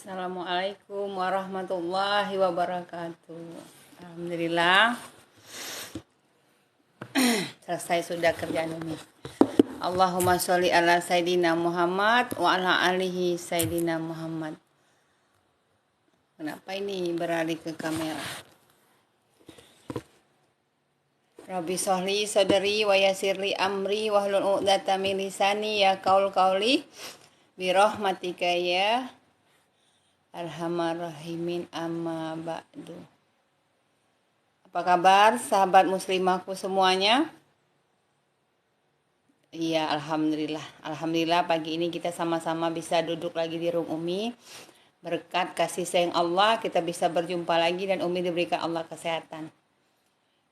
Assalamualaikum warahmatullahi wabarakatuh. Alhamdulillah selesai sudah kerjaan ini. Allahumma sholli ala Sayyidina Muhammad wa ala alihi Sayyidina Muhammad. Kenapa ini beralih ke kamera? Rabbi sholli sadri wa yassirli amri wahlul 'uqdatam min lisani ya qauli bi rahmatika ya arhamar rahimin, amma ba'du. Apa kabar sahabat muslimahku semuanya? Iya, alhamdulillah pagi ini kita sama-sama bisa duduk lagi di room Umi. Berkat kasih sayang Allah kita bisa berjumpa lagi dan Umi diberikan Allah kesehatan.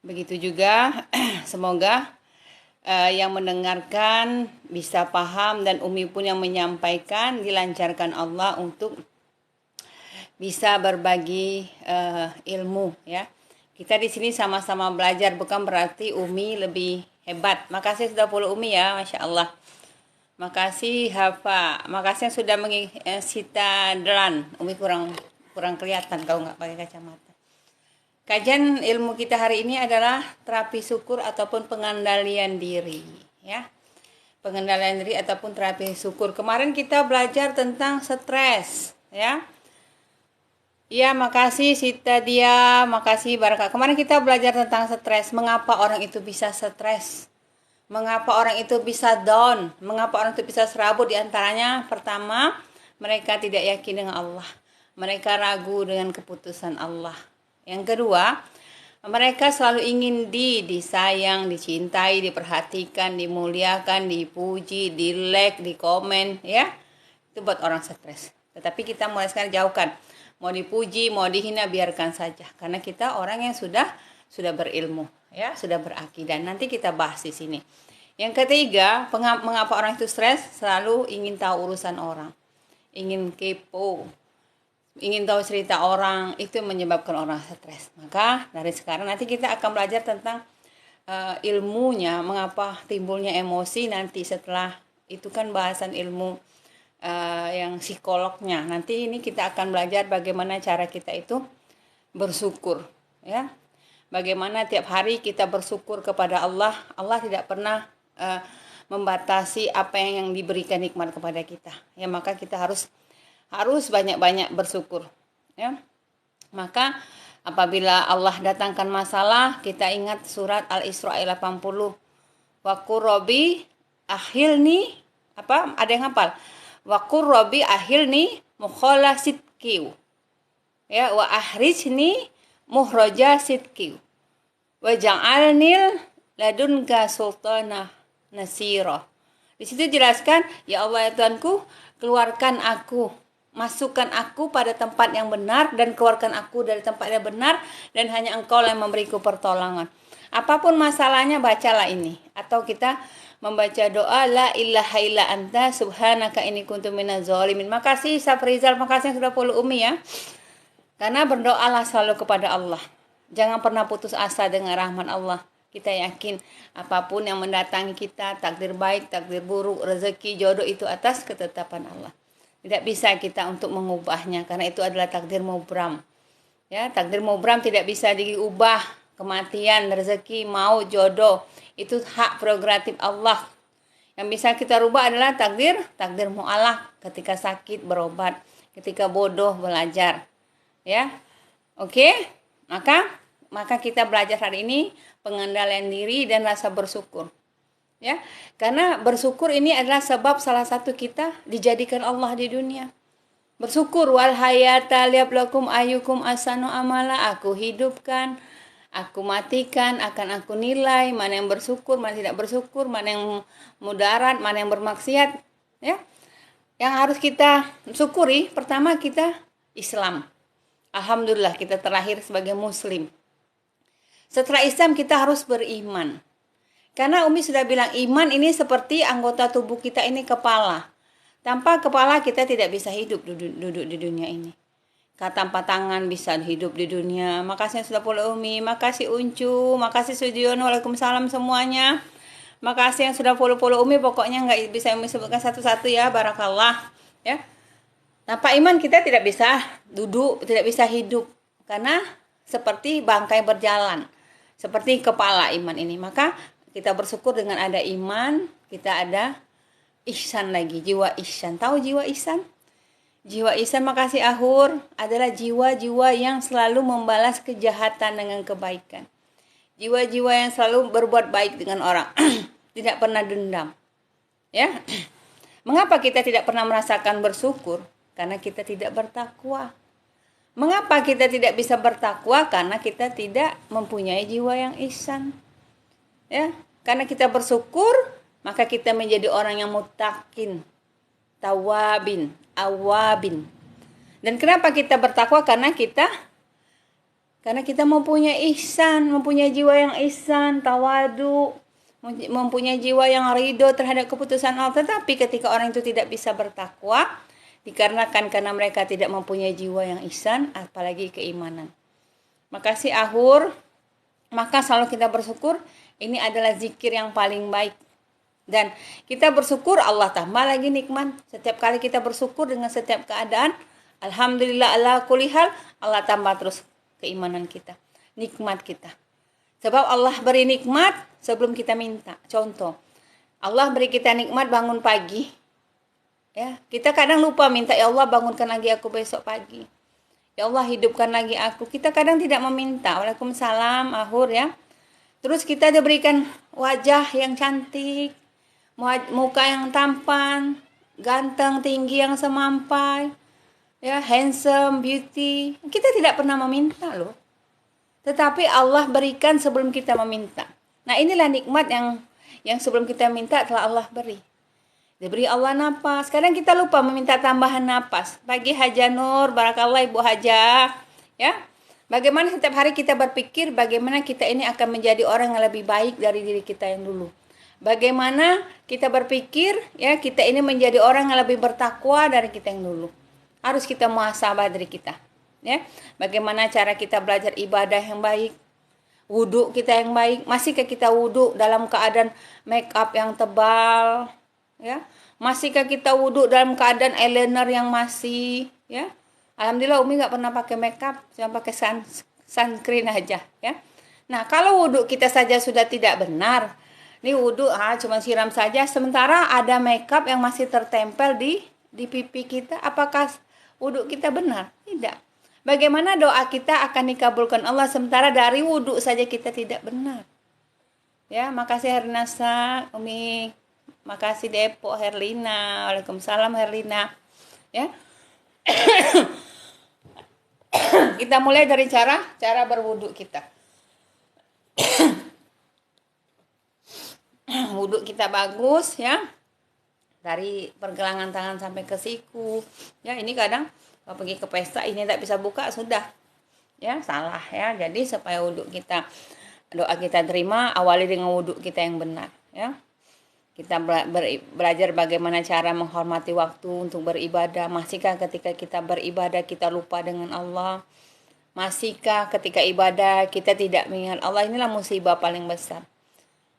Begitu juga semoga yang mendengarkan bisa paham dan Umi pun yang menyampaikan dilancarkan Allah untuk bisa berbagi ilmu ya. Kita di sini sama-sama belajar, bukan berarti Umi lebih hebat. Makasih sudah follow Umi ya, Masya Allah. Makasih Hafa, makasih yang sudah Sita Dran. Umi kurang kelihatan kalau nggak pakai kacamata. Kajian ilmu kita hari ini adalah terapi syukur ataupun pengendalian diri ya. Pengendalian diri ataupun terapi syukur. Kemarin kita belajar tentang stres ya. Ya, makasih Sita Dia, makasih Baraka. Kemarin kita belajar tentang stres. Mengapa orang itu bisa stres? Mengapa orang itu bisa down? Mengapa orang itu bisa serabut? Di antaranya, pertama, mereka tidak yakin dengan Allah. Mereka ragu dengan keputusan Allah. Yang kedua, mereka selalu ingin disayang, dicintai, diperhatikan, dimuliakan, dipuji, di-like, di-komen, ya. Itu buat orang stres. Tetapi kita mulai sekarang jauhkan. Mau dipuji, mau dihina, biarkan saja. Karena kita orang yang sudah berilmu, ya, sudah berakidah. Nanti kita bahas di sini. Yang ketiga, mengapa orang itu stres? Selalu ingin tahu urusan orang, ingin kepo, ingin tahu cerita orang, itu menyebabkan orang stres. Maka dari sekarang nanti kita akan belajar tentang ilmunya, mengapa timbulnya emosi. Nanti setelah itu kan bahasan ilmu yang psikolognya. Nanti ini kita akan belajar bagaimana cara kita itu bersyukur ya. Bagaimana tiap hari kita bersyukur kepada Allah. Allah tidak pernah membatasi apa yang diberikan nikmat kepada kita. Ya, maka kita harus banyak-banyak bersyukur ya. Maka apabila Allah datangkan masalah, kita ingat surat Al-Isra ayat 80. Wa qurrabi akhilni ada yang hafal? Wa qurrabi akhilni mukhala sidqiu. Ya, wa ahrijni muhraja sidqiu. Wa ja'alnil ladunka sultana nasira. Di situ jelaskan, ya Allah ya Tuhanku, keluarkan aku, masukkan aku pada tempat yang benar dan keluarkan aku dari tempat yang benar, dan hanya Engkau yang memberiku pertolongan. Apapun masalahnya, bacalah ini. Atau kita membaca doa la ilaha illa anta subhanaka inni kuntu minaz zalimin. Makasih Safrizal, makasih yang sudah follow Umi ya. Karena berdoalah selalu kepada Allah. Jangan pernah putus asa dengan rahmat Allah. Kita yakin apapun yang mendatangi kita, takdir baik, takdir buruk, rezeki, jodoh, itu atas ketetapan Allah. Tidak bisa kita untuk mengubahnya karena itu adalah takdir mubram. Ya, takdir mubram tidak bisa diubah. Kematian, rezeki, maut, jodoh, itu hak prerogatif Allah. Yang bisa kita rubah adalah takdir mu'alaq, ketika sakit berobat, ketika bodoh belajar. Ya. Oke? Maka kita belajar hari ini pengendalian diri dan rasa bersyukur. Ya. Karena bersyukur ini adalah sebab salah satu kita dijadikan Allah di dunia. Bersyukur, wal hayata liyablakum ayyukum ahsanu amala, aku hidupkan, aku matikan, akan aku nilai mana yang bersyukur, mana tidak bersyukur, mana yang mudarat, mana yang bermaksiat ya. Yang harus kita syukuri, pertama kita Islam. Alhamdulillah kita terlahir sebagai muslim. Setelah Islam kita harus beriman. Karena Umi sudah bilang iman ini seperti anggota tubuh kita ini kepala. Tanpa kepala kita tidak bisa hidup duduk di dunia ini. Tanpa tangan bisa hidup di dunia. Makasih yang sudah follow Umi, makasih Uncu, makasih Sudiono, waalaikumsalam semuanya. Makasih yang sudah follow Umi, pokoknya nggak bisa Umi sebutkan satu-satu ya, barakallah ya. Tanpa iman kita tidak bisa duduk, tidak bisa hidup. Karena seperti bangkai berjalan. Seperti kepala iman ini. Maka kita bersyukur dengan ada iman, kita ada ihsan lagi, jiwa ihsan. Tahu jiwa ihsan? Jiwa ihsan, makasih Ahur, adalah jiwa-jiwa yang selalu membalas kejahatan dengan kebaikan. Jiwa-jiwa yang selalu berbuat baik dengan orang. Tidak pernah dendam. Ya. Mengapa kita tidak pernah merasakan bersyukur? Karena kita tidak bertakwa. Mengapa kita tidak bisa bertakwa? Karena kita tidak mempunyai jiwa yang ihsan. Ya, karena kita bersyukur, maka kita menjadi orang yang muttaqin, tawabin, awabin. Dan kenapa kita bertakwa? Karena kita mempunyai ihsan, mempunyai jiwa yang ihsan, tawadu, mempunyai jiwa yang ridho terhadap keputusan Allah. Tetapi ketika orang itu tidak bisa bertakwa, dikarenakan karena mereka tidak mempunyai jiwa yang ihsan, apalagi keimanan. Makasih Ahur. Maka selalu kita bersyukur, ini adalah zikir yang paling baik. Dan kita bersyukur, Allah tambah lagi nikmat. Setiap kali kita bersyukur dengan setiap keadaan, alhamdulillah ala kulli hal, Allah tambah terus keimanan kita, nikmat kita. Sebab Allah beri nikmat sebelum kita minta. Contoh, Allah beri kita nikmat bangun pagi. Ya, kita kadang lupa minta, ya Allah bangunkan lagi aku besok pagi. Ya Allah hidupkan lagi aku. Kita kadang tidak meminta. Waalaikumsalam Ahur ya. Terus kita diberikan wajah yang cantik, muka yang tampan, ganteng, tinggi yang semampai, ya, handsome, beauty. Kita tidak pernah meminta loh. Tetapi Allah berikan sebelum kita meminta. Nah, inilah nikmat yang sebelum kita minta telah Allah beri. Diberi Allah napas. Kadang kita lupa meminta tambahan napas. Pagi Haja Nur, barakallah Ibu Haja. Ya. Bagaimana setiap hari kita berpikir bagaimana kita ini akan menjadi orang yang lebih baik dari diri kita yang dulu. Bagaimana kita berpikir ya kita ini menjadi orang yang lebih bertakwa dari kita yang dulu. Harus kita muhasabah diri kita. Ya. Bagaimana cara kita belajar ibadah yang baik. Wudhu kita yang baik. Masihkah kita wudhu dalam keadaan make up yang tebal? Ya, masihkah kita wudhu dalam keadaan eyeliner yang masih, ya? Alhamdulillah Umi nggak pernah pakai makeup, cuma pakai sunscreen aja, ya. Nah, kalau wudhu kita saja sudah tidak benar, ini wudhu cuma siram saja, sementara ada makeup yang masih tertempel di pipi kita, apakah wudhu kita benar? Tidak. Bagaimana doa kita akan dikabulkan Allah sementara dari wudhu saja kita tidak benar? Ya, makasih Hernasa, Umi. Makasih Depok Herlina. Waalaikumsalam Herlina. Ya. Kita mulai dari cara berwudu kita. Wudu kita bagus ya. Dari pergelangan tangan sampai ke siku. Ya, ini kadang kalau pergi ke pesta ini tak bisa buka sudah. Ya, salah ya. Jadi supaya wudu kita, doa kita terima, awali dengan wudu kita yang benar ya. Kita belajar bagaimana cara menghormati waktu untuk beribadah. Masihkah ketika kita beribadah kita lupa dengan Allah? Masihkah ketika ibadah kita tidak mengingat Allah? Inilah musibah paling besar.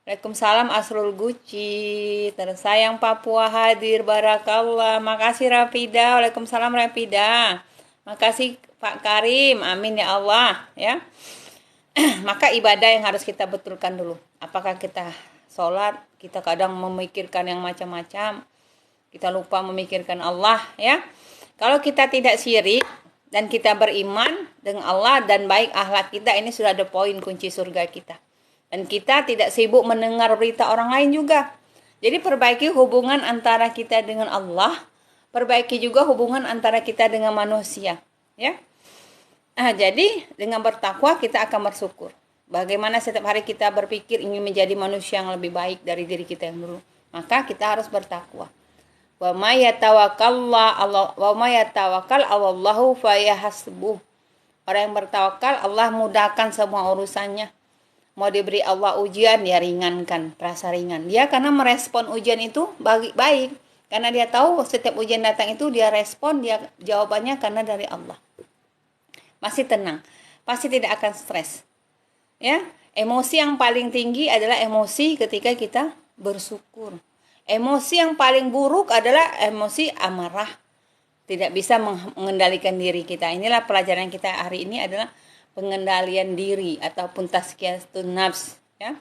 Waalaikumsalam Asrul Guci. Tersayang Papua hadir. Barakallah. Makasih Rafida. Waalaikumsalam Rafida. Makasih Pak Karim. Amin ya Allah. Ya. Maka ibadah yang harus kita betulkan dulu. Apakah kita sholat, kita kadang memikirkan yang macam-macam, kita lupa memikirkan Allah ya. Kalau kita tidak syirik dan kita beriman dengan Allah dan baik akhlak kita, ini sudah ada poin kunci surga kita. Dan kita tidak sibuk mendengar berita orang lain juga. Jadi perbaiki hubungan antara kita dengan Allah, perbaiki juga hubungan antara kita dengan manusia ya. Jadi dengan bertakwa kita akan bersyukur. Bagaimana setiap hari kita berpikir ingin menjadi manusia yang lebih baik dari diri kita yang dulu. Maka kita harus bertakwa. Wa may yatawakkal Allahu fayahasbuh. Orang yang bertawakal Allah mudahkan semua urusannya. Mau diberi Allah ujian dia ringankan, terasa ringan. Dia karena merespon ujian itu baik. Karena dia tahu setiap ujian datang itu dia respon, dia jawabannya karena dari Allah. Masih tenang, pasti tidak akan stres. Ya, emosi yang paling tinggi adalah emosi ketika kita bersyukur. Emosi yang paling buruk adalah emosi amarah, tidak bisa mengendalikan diri kita. Inilah pelajaran kita hari ini adalah pengendalian diri ataupun tazkiyatun nafs, ya.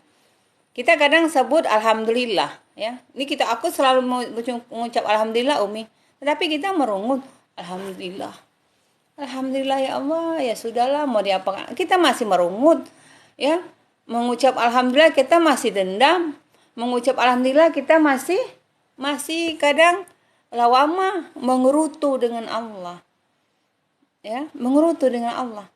Kita kadang sebut alhamdulillah, ya. Ini aku selalu mengucap alhamdulillah Umi, tetapi kita merungut alhamdulillah. Alhamdulillah ya Allah, ya sudahlah mau diapakan. Kita masih merungut, ya. Mengucap alhamdulillah kita masih dendam. Mengucap alhamdulillah kita masih kadang lawama mengerutu dengan Allah, ya, mengerutu dengan Allah.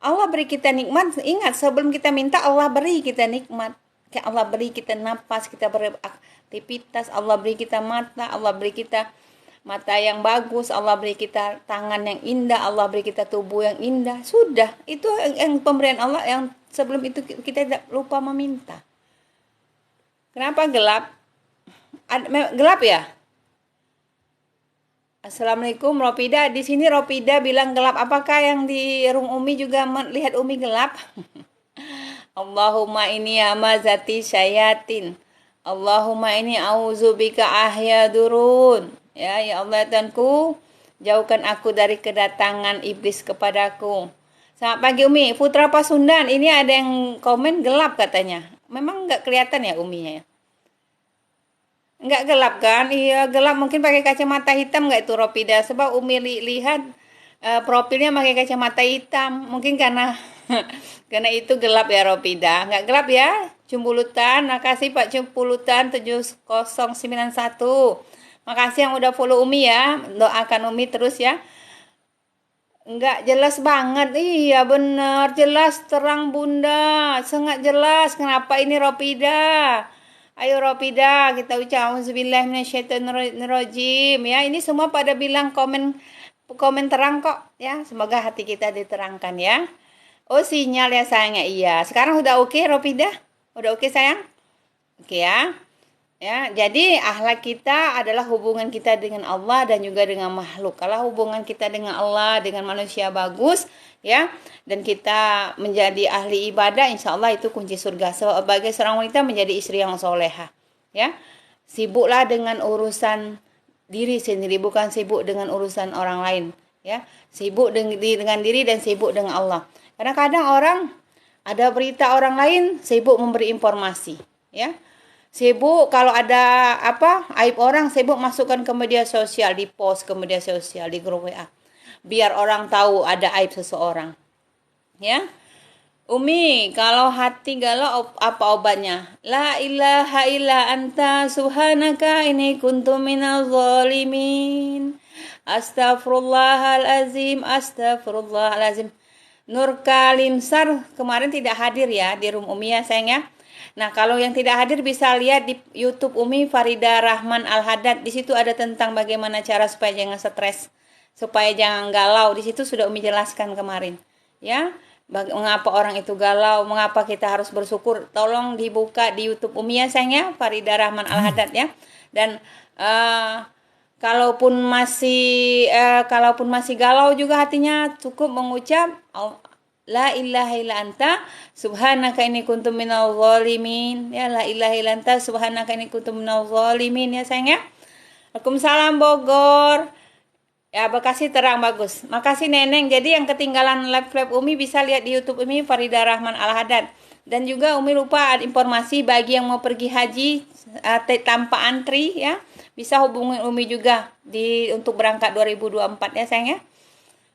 Allah beri kita nikmat, ingat sebelum kita minta Allah beri kita nikmat. Allah beri kita napas, kita beraktivitas, Allah beri kita mata, Allah beri kita mata yang bagus, Allah beri kita tangan yang indah, Allah beri kita tubuh yang indah. Sudah, itu yang pemberian Allah, yang sebelum itu kita tidak lupa meminta. Kenapa gelap? Gelap ya? Assalamualaikum Ropida. Di sini Ropida bilang gelap. Apakah yang di room Umi juga melihat Umi gelap? Allahumma ini hamazati syayatin. Allahumma ini auzubika ahyadurun. Ya Allah Tuhanku, jauhkan aku dari kedatangan iblis kepadaku. Selamat pagi Umi. Putra Pasundan, ini ada yang komen gelap katanya. Memang nggak kelihatan ya Uminya ya? Nggak gelap kan? Iya gelap, mungkin pakai kacamata hitam nggak itu Ropida? Sebab Umi lihat profilnya pakai kacamata hitam. Mungkin karena karena itu gelap ya Ropida. Nggak gelap ya? Cumbulutan, makasih Pak Cumbulutan 7091. Makasih yang udah follow Umi ya. Doakan Umi terus ya. Nggak jelas banget. Iya bener, jelas terang Bunda. Sangat jelas. Kenapa ini Ropida? Ayo Ropida, kita ucap auzubillahi minasyaitonirrajim ya. Ini semua pada bilang komen terang kok ya. Semoga hati kita diterangkan ya. Oh sinyal ya sayangnya, iya. Sekarang udah oke Ropida? Udah oke sayang? Oke ya. Ya, jadi akhlak kita adalah hubungan kita dengan Allah dan juga dengan makhluk. Kalau hubungan kita dengan Allah, dengan manusia bagus, ya, dan kita menjadi ahli ibadah, insya Allah itu kunci surga. Sebagai seorang wanita menjadi istri yang soleha, ya. Sibuklah dengan urusan diri sendiri, bukan sibuk dengan urusan orang lain, ya. Sibuk dengan diri dan sibuk dengan Allah. Karena kadang orang ada berita orang lain, sibuk memberi informasi, ya. Sibuk kalau ada aib orang, sibuk masukkan ke media sosial, di post ke media sosial, di grup WA, biar orang tahu ada aib seseorang, ya. Umi, kalau hati galau apa obatnya? La ilaha illa anta subhanaka inni kuntu minaz zalimin. Astagfirullahalazim, astagfirullahalazim. Nur Kalimsar kemarin tidak hadir ya di room Umi ya sayang ya. Nah, kalau yang tidak hadir bisa lihat di YouTube Umi Farida Rahman Al-Haddad. Di situ ada tentang bagaimana cara supaya jangan stres, supaya jangan galau. Di situ sudah Umi jelaskan kemarin. Ya, mengapa orang itu galau, mengapa kita harus bersyukur. Tolong dibuka di YouTube Umi ya sayang ya, Farida Rahman Al-Haddad ya. Dan kalaupun masih galau juga hatinya, cukup mengucap La ilaha illa anta subhanaka inni kuntu minal zalimin. Ya, la ilaha illa anta subhanaka inni kuntu minal zalimin ya sayang ya. Waalaikumsalam Bogor. Ya, Bekasi terang bagus. Makasih Neneng. Jadi yang ketinggalan live Umi bisa lihat di YouTube Umi Farida Rahman Al-Haddad. Dan juga Umi lupa ada informasi bagi yang mau pergi haji tanpa antri ya. Bisa hubungi Umi juga untuk berangkat 2024 ya sayang ya.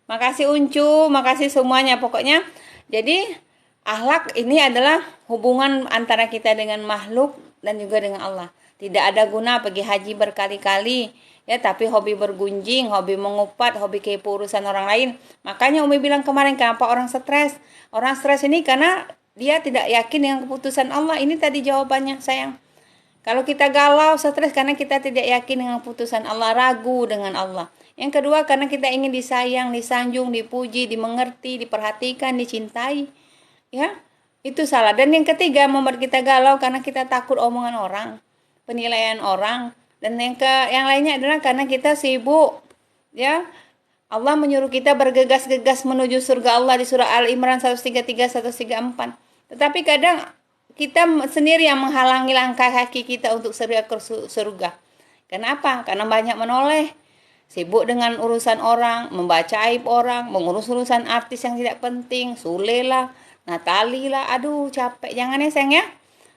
Makasih Uncu, makasih semuanya pokoknya. Jadi akhlak ini adalah hubungan antara kita dengan makhluk dan juga dengan Allah. Tidak ada guna pergi haji berkali-kali ya, tapi hobi bergunjing, hobi mengupat, hobi kepo urusan orang lain. Makanya Umi bilang kemarin, kenapa orang stres? Orang stres ini karena dia tidak yakin dengan keputusan Allah. Ini tadi jawabannya sayang. Kalau kita galau, stres karena kita tidak yakin dengan keputusan Allah, ragu dengan Allah. Yang kedua karena kita ingin disayang, disanjung, dipuji, dimengerti, diperhatikan, dicintai. Ya, itu salah. Dan yang ketiga membuat kita galau karena kita takut omongan orang, penilaian orang. Dan yang lainnya adalah karena kita sibuk. Ya, Allah menyuruh kita bergegas-gegas menuju surga Allah di surah Al-Imran 133, 134. Tetapi kadang kita sendiri yang menghalangi langkah kaki kita untuk segera ke surga. Kenapa? Karena banyak menoleh. Sibuk dengan urusan orang, membaca aib orang, mengurus urusan artis yang tidak penting, Sule lah, Natali lah, aduh capek. Jangan ya sayang ya.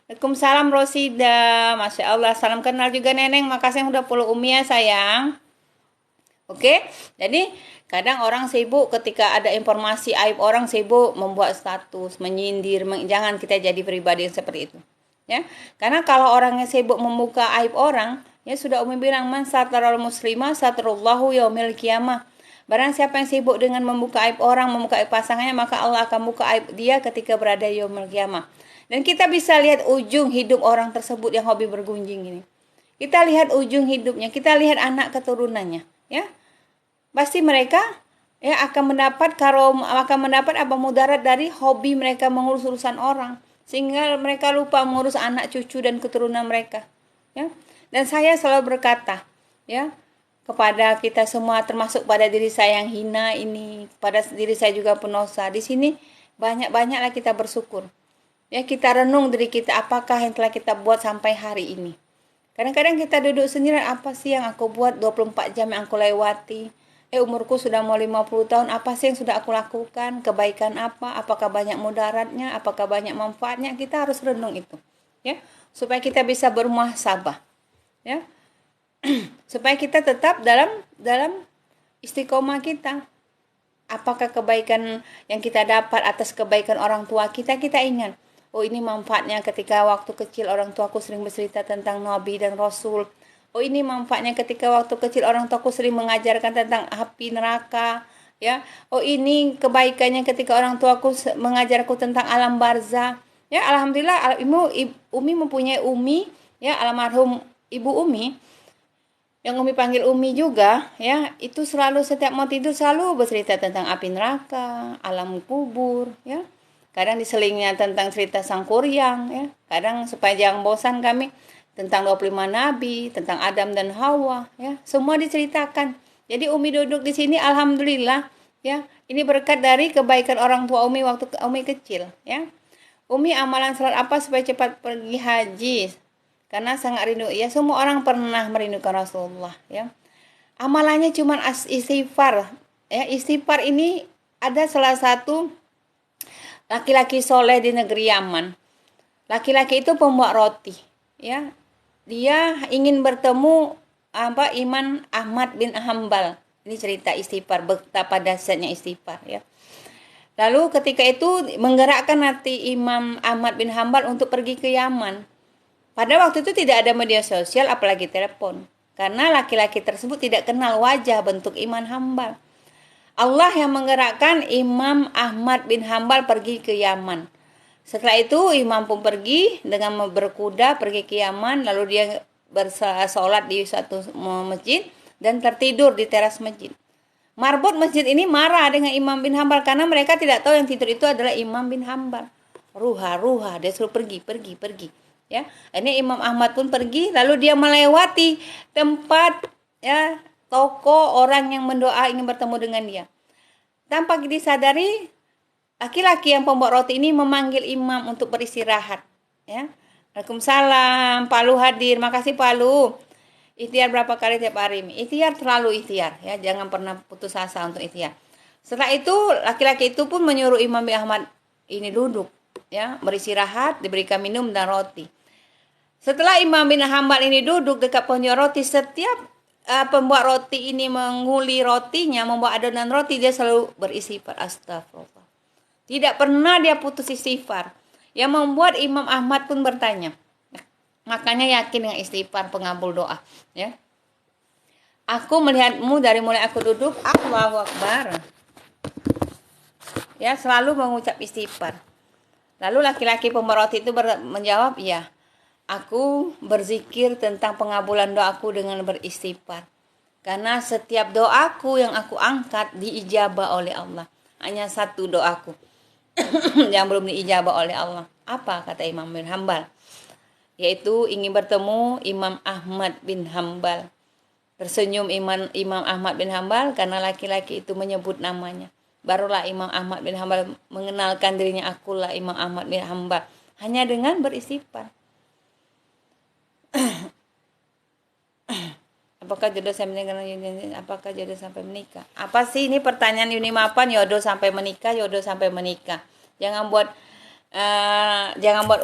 Waalaikumsalam Rosida, Masya Allah, salam kenal juga Neneng, makasih yang udah follow Umi ya sayang. Oke, jadi kadang orang sibuk ketika ada informasi aib orang sibuk membuat status, menyindir, jangan kita jadi pribadi yang seperti itu. Ya, karena kalau orangnya sibuk membuka aib orang, ya sudah Umi bilang man sataral muslimah satarullahu yaumil qiyamah. Barang siapa yang sibuk dengan membuka aib orang, membuka aib pasangannya, maka Allah akan buka aib dia ketika berada yaumil qiyamah. Dan kita bisa lihat ujung hidup orang tersebut yang hobi bergunjing ini. Kita lihat ujung hidupnya, kita lihat anak keturunannya, ya. Pasti mereka ya akan mendapat apa mudarat dari hobi mereka mengurus urusan orang, sehingga mereka lupa mengurus anak cucu dan keturunan mereka, ya. Dan saya selalu berkata, ya, kepada kita semua, termasuk pada diri saya yang hina ini, pada diri saya juga penosa. Di sini banyak-banyaklah kita bersyukur. Ya, kita renung diri kita, apakah yang telah kita buat sampai hari ini. Kadang-kadang kita duduk sendirian, apa sih yang aku buat 24 jam yang aku lewati? Umurku sudah mau 50 tahun, apa sih yang sudah aku lakukan? Kebaikan apa? Apakah banyak mudaratnya? Apakah banyak manfaatnya? Kita harus renung itu, ya, supaya kita bisa bermuhasabah, ya. Supaya kita tetap dalam istiqomah kita. Apakah kebaikan yang kita dapat atas kebaikan orang tua kita ingat. Oh, ini manfaatnya ketika waktu kecil orang tuaku sering bercerita tentang Nabi dan Rasul. Oh, ini manfaatnya ketika waktu kecil orang tuaku sering mengajarkan tentang api neraka, ya. Oh, ini kebaikannya ketika orang tuaku mengajarku tentang alam barzah. Ya, alhamdulillah Umi mempunyai Umi, ya, almarhum Ibu Umi. Yang Umi panggil Umi juga, ya, itu selalu setiap mau tidur selalu bercerita tentang api neraka, alam kubur, ya. Kadang diselingnya tentang cerita Sang Kuryang, ya. Kadang supaya jangan bosan kami tentang 25 nabi, tentang Adam dan Hawa, ya. Semua diceritakan. Jadi Umi duduk di sini alhamdulillah, ya. Ini berkat dari kebaikan orang tua Umi waktu Umi kecil, ya. Umi amalan salat apa supaya cepat pergi haji? Karena sangat rindu. Ya, semua orang pernah merindukan Rasulullah, ya. Amalannya cuma istighfar, ya. Istighfar ini ada salah satu laki-laki soleh di negeri Yaman. Laki-laki itu pembuat roti, ya. Dia ingin bertemu Imam Ahmad bin Hambal. Ini cerita istighfar, betapa dahsyatnya istighfar, ya. Lalu ketika itu menggerakkan hati Imam Ahmad bin Hambal untuk pergi ke Yaman. Pada waktu itu tidak ada media sosial apalagi telepon. Karena laki-laki tersebut tidak kenal wajah bentuk Imam Hambal. Allah yang menggerakkan Imam Ahmad bin Hambal pergi ke Yaman. Setelah itu Imam pun pergi dengan berkuda pergi ke Yaman. Lalu dia bersolat di suatu masjid dan tertidur di teras masjid. Marbot masjid ini marah dengan Imam bin Hambal karena mereka tidak tahu yang tidur itu adalah Imam bin Hambal. Ruha, dia suruh pergi. Ya, ini Imam Ahmad pun pergi, lalu dia melewati tempat, ya, toko orang yang mendoa ingin bertemu dengan dia. Tanpa disadari, laki-laki yang pembuat roti ini memanggil Imam untuk beristirahat, ya. Waalaikumsalam, Pak Lu hadir, makasih Pak Lu. Ikhtiar berapa kali tiap hari? Ikhtiar terlalu ikhtiar, ya, jangan pernah putus asa untuk ikhtiar. Setelah itu laki-laki itu pun menyuruh Imam bin Ahmad ini duduk, ya, beristirahat, diberikan minum dan roti. Setelah Imam bin Hambal ini duduk dekat penjual roti, setiap pembuat roti ini menguli rotinya, membuat adonan roti, dia selalu beristighfar, astagfirullah. Tidak pernah dia putus istighfar. Yang membuat Imam Ahmad pun bertanya. Makanya yakin dengan istighfar pengabul doa, ya. Aku melihatmu dari mulai aku duduk, Allahu Akbar. Ya, selalu mengucap istighfar. Lalu laki-laki pembuat roti itu menjawab, ya. Aku berzikir tentang pengabulan doaku dengan beristighfar. Karena setiap doaku yang aku angkat diijabah oleh Allah. Hanya satu doaku yang belum diijabah oleh Allah. Apa kata Imam bin Hambal? Yaitu ingin bertemu Imam Ahmad bin Hambal. Tersenyum Imam Ahmad bin Hambal karena laki-laki itu menyebut namanya. Barulah Imam Ahmad bin Hambal mengenalkan dirinya, akulah Imam Ahmad bin Hambal. Hanya dengan beristighfar. Apakah jodoh sampai menikah? Apakah jodoh sampai menikah? Apa sih ini pertanyaan Yuni Mapan? Jodoh sampai menikah, jodoh sampai menikah. Jangan buat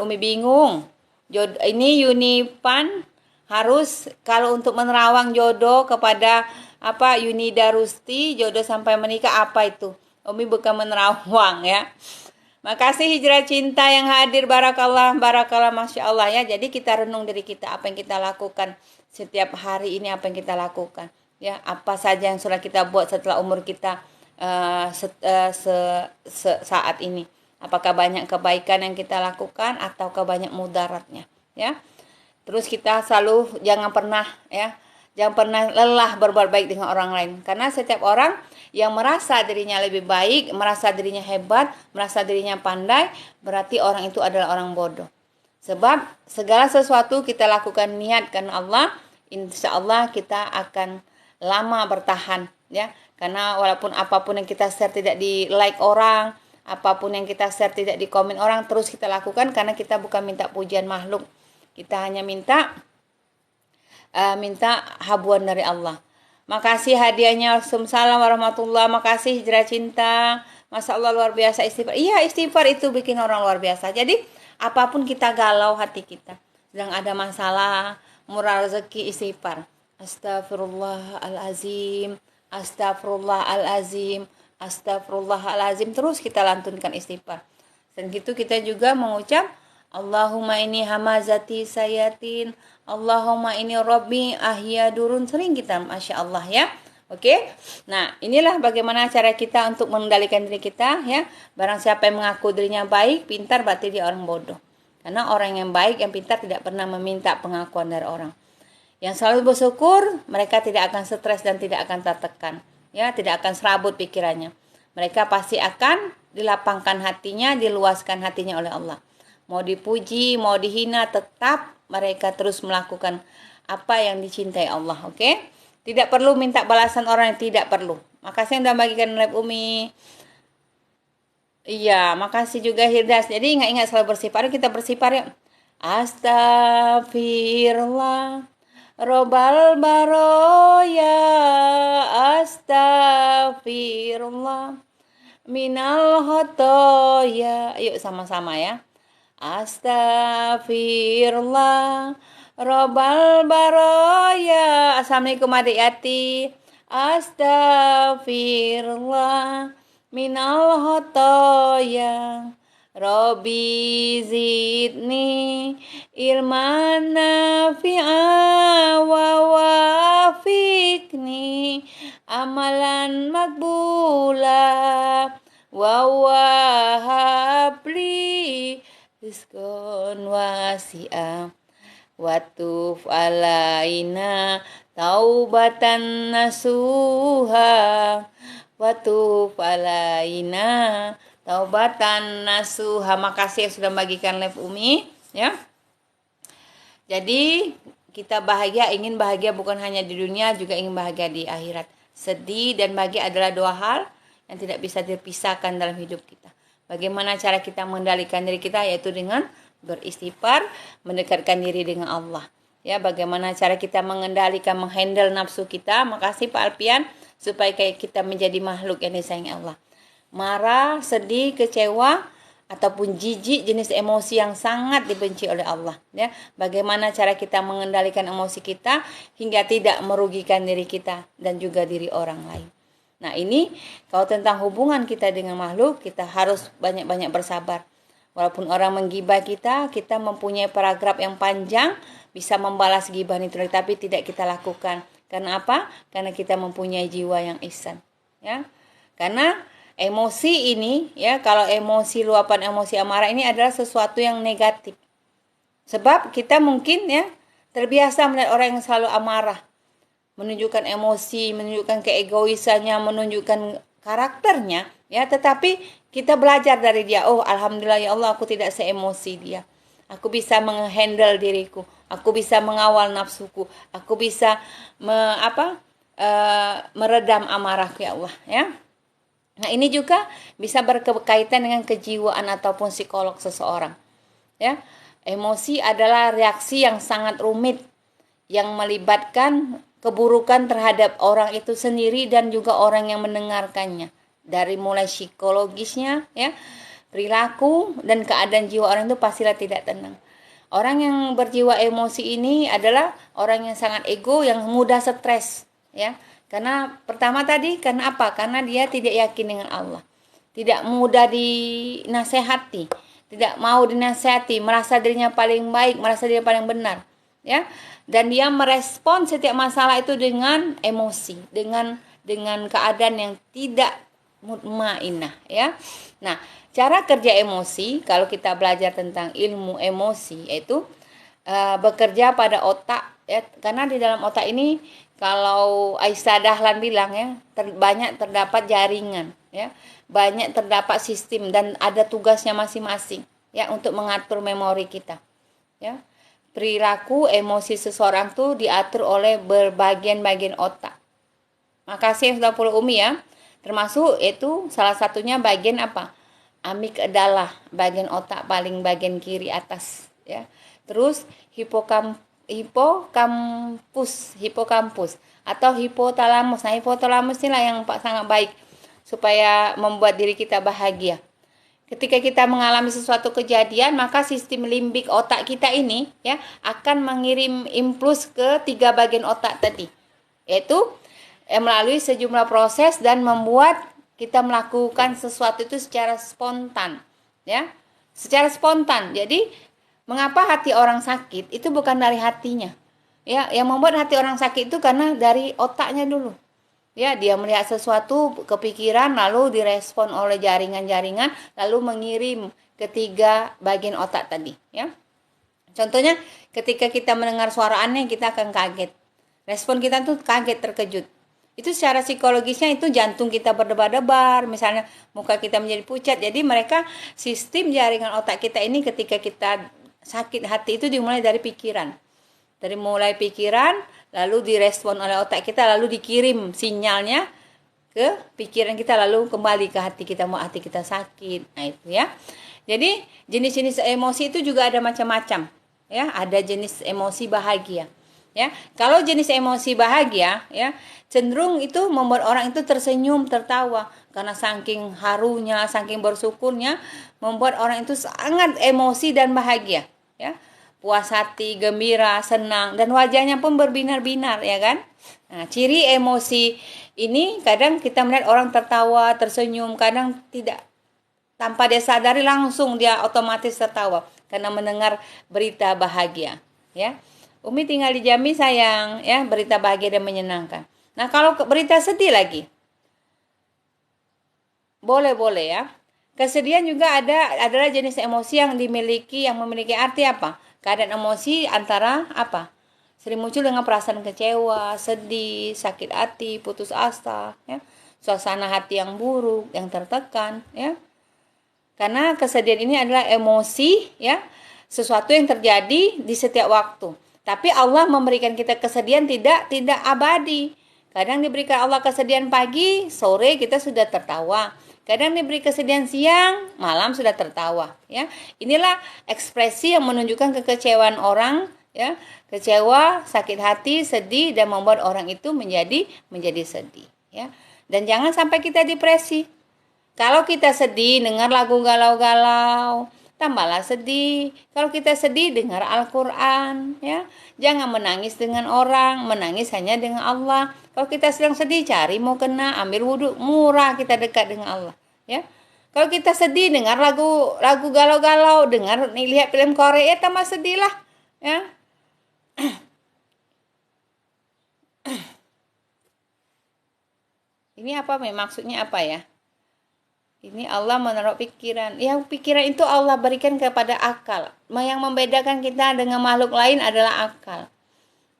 Umi bingung. Ini Yuni Pan harus kalau untuk menerawang jodoh kepada Yuni Darusti, jodoh sampai menikah apa itu? Umi bukan menerawang ya. Makasih Hijrah Cinta yang hadir, barakallah, masya Allah ya. Jadi kita renung diri kita, apa yang kita lakukan setiap hari ini, apa yang kita lakukan ya, apa saja yang sudah kita buat setelah umur kita saat ini. Apakah banyak kebaikan yang kita lakukan ataukah banyak mudaratnya ya. Terus kita selalu jangan pernah lelah berbuat baik dengan orang lain. Karena setiap orang yang merasa dirinya lebih baik, merasa dirinya hebat, merasa dirinya pandai, berarti orang itu adalah orang bodoh. Sebab segala sesuatu kita lakukan niat karena Allah, insya Allah kita akan lama bertahan ya. Karena walaupun apapun yang kita share tidak di like orang, apapun yang kita share tidak di komen orang, terus kita lakukan karena kita bukan minta pujian makhluk. Kita hanya minta habuan dari Allah. Makasih hadiahnya. Waalaikumsalam warahmatullahi. Makasih Hijrah Cinta. Masya Allah luar biasa istighfar. Iya, istighfar itu bikin orang luar biasa. Jadi apapun kita galau hati kita, sedang ada masalah, murah rezeki, istighfar. Astagfirullahalazim, astagfirullahalazim, astagfirullahalazim. Terus kita lantunkan istighfar. Dan gitu kita juga mengucap Allahumma ini hamazati sayatin, Allahumma ini Robbi ahya durun. Sering kita Masya Allah ya. Oke. Nah inilah bagaimana cara kita untuk mengendalikan diri kita ya. Barang siapa yang mengaku dirinya baik, pintar, berarti dia orang bodoh. Karena orang yang baik, yang pintar tidak pernah meminta pengakuan dari orang. Yang selalu bersyukur, mereka tidak akan stres dan tidak akan tertekan ya, tidak akan serabut pikirannya. Mereka pasti akan dilapangkan hatinya, diluaskan hatinya oleh Allah. Mau dipuji, mau dihina, tetap mereka terus melakukan apa yang dicintai Allah. Oke? Tidak perlu minta balasan orang yang tidak perlu. Makasih yang udah bagikan live Umi. Iya, makasih juga Hirdas. Jadi ingat-ingat selalu bersifar. Kita bersifar yuk. Astagfirullah Robbal baroya, astagfirullah minal khotoya. Yuk sama-sama ya. Astagfirullah Robbal baroya. Assalamualaikum adik Yati. Astagfirullah minal khotoya. Robbi zidni ilman nafi'a wa wafiqni amalan makbula wa wahabli rizqan wasi'a wa tuf alaina taubatan nasuha wa tuf alaina taubatan nasuha. Makasih yang sudah bagikan live Umi ya. Jadi kita ingin bahagia bukan hanya di dunia, juga ingin bahagia di akhirat. Sedih dan bahagia adalah dua hal yang tidak bisa dipisahkan dalam hidup kita. Bagaimana cara kita mengendalikan diri kita, yaitu dengan beristighfar, mendekatkan diri dengan Allah ya. Bagaimana cara kita mengendalikan, menghandle nafsu kita. Makasih Pak Alpian, supaya kita menjadi makhluk yang disayangi Allah. Marah, sedih, kecewa, ataupun jijik, jenis emosi yang sangat dibenci oleh Allah ya. Bagaimana cara kita mengendalikan emosi kita hingga tidak merugikan diri kita dan juga diri orang lain. Nah ini kalau tentang hubungan kita dengan makhluk, kita harus banyak-banyak bersabar. Walaupun orang menggibah kita mempunyai paragraf yang panjang, bisa membalas gibah itu, tapi tidak kita lakukan. Karena apa? Karena kita mempunyai jiwa yang ihsan ya. Karena emosi ini ya, kalau emosi, luapan emosi amarah ini adalah sesuatu yang negatif. Sebab kita mungkin ya terbiasa melihat orang yang selalu amarah, menunjukkan emosi, menunjukkan keegoisannya, menunjukkan karakternya ya. Tetapi kita belajar dari dia. Oh alhamdulillah ya Allah, aku tidak seemosi dia. Aku bisa menghandle diriku, aku bisa mengawal nafsuku, aku bisa meredam amarahku ya Allah ya. Nah ini juga bisa berkaitan dengan kejiwaan ataupun psikolog seseorang ya. Emosi adalah reaksi yang sangat rumit yang melibatkan keburukan terhadap orang itu sendiri dan juga orang yang mendengarkannya. Dari mulai psikologisnya, ya, perilaku dan keadaan jiwa orang itu pastilah tidak tenang. Orang yang berjiwa emosi ini adalah orang yang sangat ego, yang mudah stres, ya. Karena pertama tadi, karena apa? Karena dia tidak yakin dengan Allah. Tidak mudah dinasehati, tidak mau dinasehati, merasa dirinya paling baik, merasa dirinya paling benar, ya. Dan dia merespon setiap masalah itu dengan emosi, dengan keadaan yang tidak mutmainah, ya. Nah, cara kerja emosi, kalau kita belajar tentang ilmu emosi, yaitu bekerja pada otak, ya. Karena di dalam otak ini, kalau Aisyah Dahlan bilang, ya, banyak terdapat jaringan, ya, banyak terdapat sistem dan ada tugasnya masing-masing, ya, untuk mengatur memori kita, ya. Perilaku emosi seseorang tuh diatur oleh berbagian-bagian otak. Makasih sudah follow Umi, ya. Termasuk itu salah satunya bagian apa? Amigdala, bagian otak paling bagian kiri atas, ya. Terus hipokampus atau hipotalamus. Nah, hipotalamus inilah yang sangat baik supaya membuat diri kita bahagia. Ketika kita mengalami sesuatu kejadian, maka sistem limbik otak kita ini, ya, akan mengirim impuls ke 3 bagian otak tadi, yaitu melalui sejumlah proses dan membuat kita melakukan sesuatu itu secara spontan, ya, secara spontan. Jadi mengapa hati orang sakit itu bukan dari hatinya, ya, yang membuat hati orang sakit itu karena dari otaknya dulu, ya. Dia melihat sesuatu, kepikiran, lalu direspon oleh jaringan-jaringan, lalu mengirim ke 3 bagian otak tadi, ya. Contohnya ketika kita mendengar suara aneh, kita akan kaget, respon kita tuh kaget, terkejut. Itu secara psikologisnya itu jantung kita berdebar-debar, misalnya muka kita menjadi pucat. Jadi mereka sistem jaringan otak kita ini ketika kita sakit hati itu dimulai dari pikiran. Dari mulai pikiran, lalu direspon oleh otak kita, lalu dikirim sinyalnya ke pikiran kita, lalu kembali ke hati kita, mau hati kita sakit. Nah, itu, ya. Jadi jenis-jenis emosi itu juga ada macam-macam, ya. Ada jenis emosi bahagia, ya. Kalau jenis emosi bahagia, ya, cenderung itu membuat orang itu tersenyum, tertawa, karena saking harunya, saking bersyukurnya, membuat orang itu sangat emosi dan bahagia, ya. Puas hati, gembira, senang, dan wajahnya pun berbinar-binar, ya kan. Nah, ciri emosi ini kadang kita melihat orang tertawa, tersenyum, kadang tidak, tanpa dia sadari langsung dia otomatis tertawa karena mendengar berita bahagia, ya. Umi tinggal di Jambi, sayang, ya, berita bahagia dan menyenangkan. Nah, kalau berita sedih lagi, boleh-boleh, ya. Kesedihan juga adalah jenis emosi yang memiliki arti apa? Keadaan emosi antara apa? Sering muncul dengan perasaan kecewa, sedih, sakit hati, putus asa, ya. Suasana hati yang buruk, yang tertekan, ya. Karena kesedihan ini adalah emosi, ya, sesuatu yang terjadi di setiap waktu. Tapi Allah memberikan kita kesedihan tidak abadi. Kadang diberikan Allah kesedihan pagi, sore kita sudah tertawa. Kadang diberi kesedihan siang, malam sudah tertawa, ya. Inilah ekspresi yang menunjukkan kekecewaan orang, ya. Kecewa, sakit hati, sedih, dan membuat orang itu menjadi sedih, ya. Dan jangan sampai kita depresi. Kalau kita sedih, dengar lagu galau-galau, tambahlah sedih. Kalau kita sedih, dengar Al-Quran, ya. Jangan menangis dengan orang, menangis hanya dengan Allah. Kalau kita sedang sedih, cari mau kena, ambil wudhu, murah kita dekat dengan Allah, ya. Kalau kita sedih, dengar lagu galau-galau, lihat film Korea, tambah sedih lah, ya. Ini apa, maksudnya apa, ya? Ini Allah menaruh pikiran. Yang pikiran itu Allah berikan kepada akal. Yang membedakan kita dengan makhluk lain adalah akal.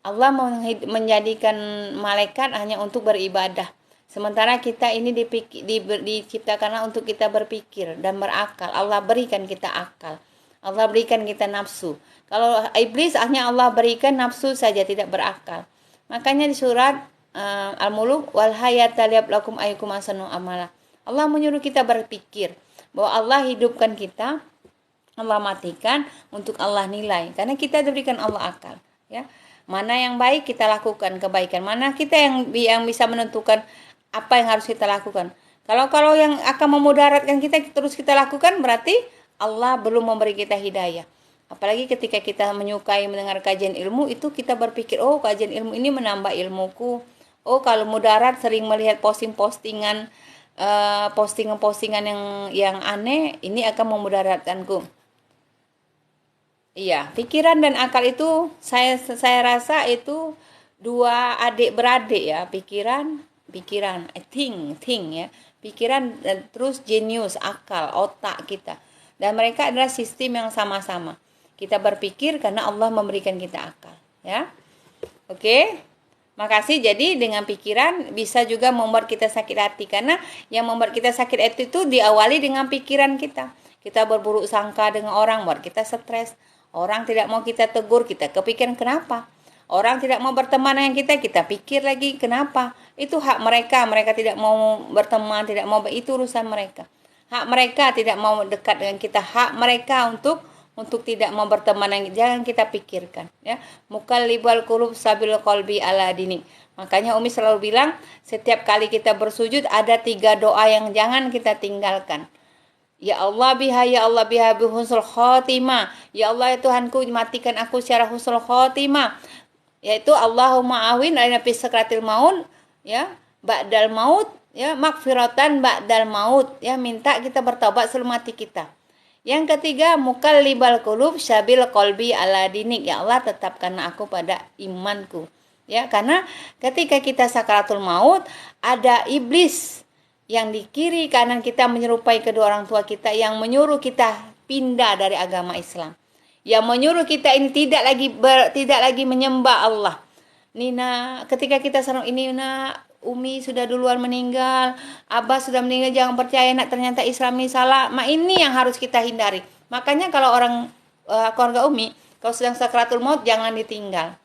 Allah menjadikan malaikat hanya untuk beribadah. Sementara kita ini diciptakan untuk kita berpikir dan berakal. Allah berikan kita akal. Allah berikan kita nafsu. Kalau iblis hanya Allah berikan nafsu saja, tidak berakal. Makanya di surat Al-Muluk, wal hayata liyablakum ayyukum ahsanu amala. Allah menyuruh kita berpikir bahwa Allah hidupkan kita, Allah matikan untuk Allah nilai, karena kita diberikan Allah akal, ya. Mana yang baik kita lakukan kebaikan, mana kita yang bisa menentukan apa yang harus kita lakukan. Kalau yang akan memudaratkan kita terus kita lakukan, berarti Allah belum memberi kita hidayah. Apalagi ketika kita menyukai mendengar kajian ilmu, itu kita berpikir, oh kajian ilmu ini menambah ilmuku. Oh kalau mudarat sering melihat postingan-postingan yang aneh, ini akan memudaratkanku. Iya, pikiran dan akal itu saya rasa itu dua adik beradik ya, pikiran think ya. Pikiran dan terus jenius, akal, otak kita. Dan mereka adalah sistem yang sama-sama. Kita berpikir karena Allah memberikan kita akal, ya. Oke. Makasih. Jadi dengan pikiran bisa juga membuat kita sakit hati, karena yang membuat kita sakit hati itu diawali dengan pikiran kita. Kita berburuk sangka dengan orang, buat kita stres. Orang tidak mau kita tegur, kita kepikiran kenapa. Orang tidak mau berteman dengan kita pikir lagi kenapa. Itu hak mereka tidak mau berteman, tidak mau, itu urusan mereka. Hak mereka tidak mau dekat dengan kita, hak mereka untuk tidak mau berteman, jangan kita pikirkan, ya. Mukallibal qulub sabil qalbi ala dini. Makanya Umi selalu bilang, setiap kali kita bersujud ada 3 doa yang jangan kita tinggalkan. Ya Allah biha, ya Allah biha husnul khotimah. Ya Allah ya Tuhanku, matikan aku secara husnul khotimah. Yaitu Allahumma awin ala fi sakratil maut, ya, ba'dal maut, ya, magfiratan ba'dal maut, ya, minta kita bertobat sebelum mati kita. Yang ketiga, mukallibal qulub sabil qalbi ala dinik. Ya Allah, tetapkan aku pada imanku. Ya, karena ketika kita sakaratul maut, ada iblis yang di kiri kanan kita menyerupai kedua orang tua kita, yang menyuruh kita pindah dari agama Islam, yang menyuruh kita ini tidak lagi menyembah Allah. Nina, ketika kita serang ini, nak, Umi sudah duluan meninggal, Abah sudah meninggal, jangan percaya nak, ternyata Islam ini salah. Ini yang harus kita hindari. Makanya kalau orang keluarga Umi, kalau sedang sakratul maut jangan ditinggal.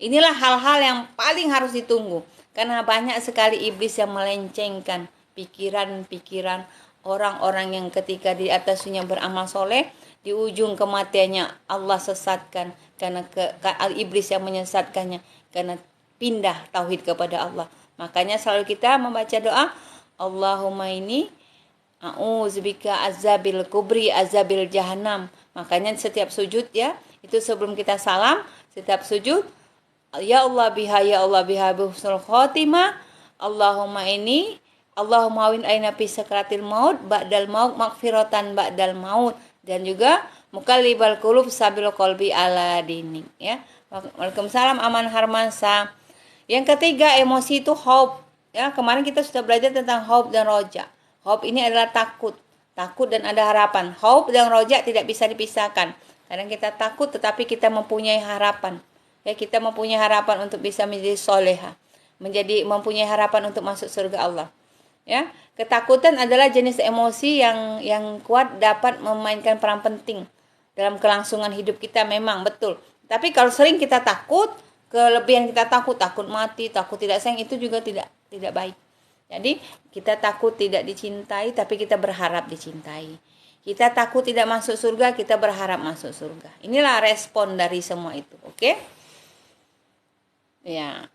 Inilah hal-hal yang paling harus ditunggu. Karena banyak sekali iblis yang melencengkan pikiran-pikiran orang-orang yang ketika di atasnya beramal soleh, di ujung kematiannya Allah sesatkan karena iblis yang menyesatkannya karena pindah tauhid kepada Allah. Makanya selalu kita membaca doa, Allahumma ini a'udzubika azabil kubri azabil jahannam. Makanya setiap sujud, ya, itu sebelum kita salam, setiap sujud, ya Allah biha, ya Allah biha husnul khotimah, Allahumma ini, Allahumma win aina fi sakratil maut ba'dal maut magfiratan ba'dal maut, dan juga mukallibal qulub sabil qalbi ala dinik, ya. Waalaikumsalam Aman Harmansa. Yang ketiga, emosi itu hope, ya. Kemarin kita sudah belajar tentang hope dan roja. Hope ini adalah takut dan ada harapan. Hope dan roja tidak bisa dipisahkan. Kadang kita takut tetapi kita mempunyai harapan. Ya, kita mempunyai harapan untuk bisa menjadi soleha, mempunyai harapan untuk masuk surga Allah. Ya, ketakutan adalah jenis emosi yang kuat, dapat memainkan peran penting dalam kelangsungan hidup kita, memang betul. Tapi kalau sering kita takut, kelebihan kita takut mati, takut tidak sayang, itu juga tidak baik. Jadi kita takut tidak dicintai, tapi kita berharap dicintai. Kita takut tidak masuk surga, kita berharap masuk surga. Inilah respon dari semua itu, oke? Ya.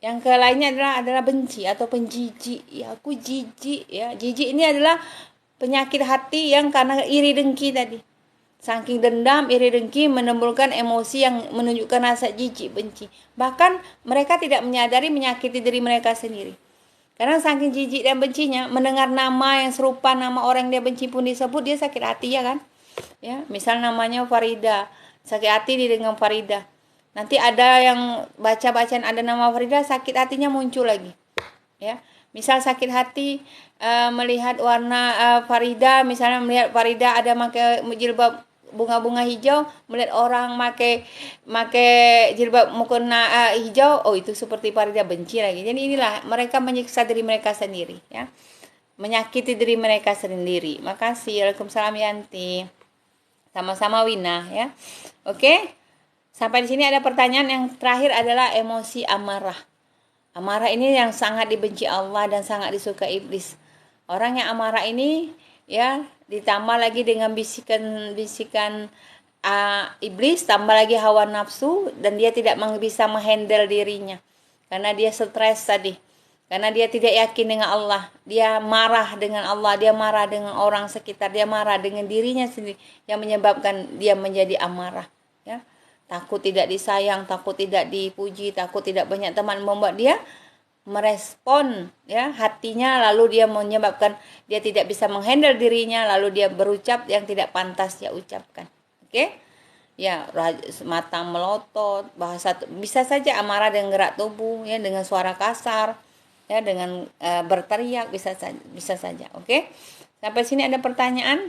Yang lainnya adalah benci atau penjijik. Ya, aku jijik, ya. Jijik ini adalah penyakit hati yang karena iri dengki tadi. Saking dendam, iri dengki menimbulkan emosi yang menunjukkan rasa jijik, benci. Bahkan mereka tidak menyadari menyakiti diri mereka sendiri. Karena saking jijik dan bencinya, mendengar nama yang serupa nama orang yang dia benci pun disebut, dia sakit hati, ya kan? Ya, misal namanya Farida, sakit hati dia dengan Farida. Nanti ada yang baca-bacaan ada nama Farida, sakit hatinya muncul lagi. Ya, misal sakit hati melihat warna Farida, misalnya melihat Farida ada pakai jilbab bunga-bunga hijau, melihat orang pakai jilbab mukena hijau, oh itu seperti Farida, benci lagi. Jadi inilah mereka menyiksa diri mereka sendiri, ya. Menyakiti diri mereka sendiri. Makasih. Waalaikumsalam Yanti. Sama-sama Wina, ya. Oke. Sampai di sini ada pertanyaan yang terakhir adalah emosi amarah. Amarah ini yang sangat dibenci Allah dan sangat disuka iblis. Orang yang amarah ini, ya, ditambah lagi dengan bisikan iblis, tambah lagi hawa nafsu, dan dia tidak bisa menghandle dirinya karena dia stres tadi, karena dia tidak yakin dengan Allah, dia marah dengan Allah, dia marah dengan orang sekitar, dia marah dengan dirinya sendiri, yang menyebabkan dia menjadi amarah, ya. Takut tidak disayang, takut tidak dipuji, takut tidak banyak teman, membuat dia merespon, ya, hatinya, lalu dia menyebabkan dia tidak bisa menghandle dirinya, lalu dia berucap yang tidak pantas dia ucapkan. Oke? Ya, mata melotot, bahasa, bisa saja amarah dengan gerak tubuh, ya, dengan suara kasar, ya, dengan berteriak, bisa saja. Oke? Sampai sini ada pertanyaan?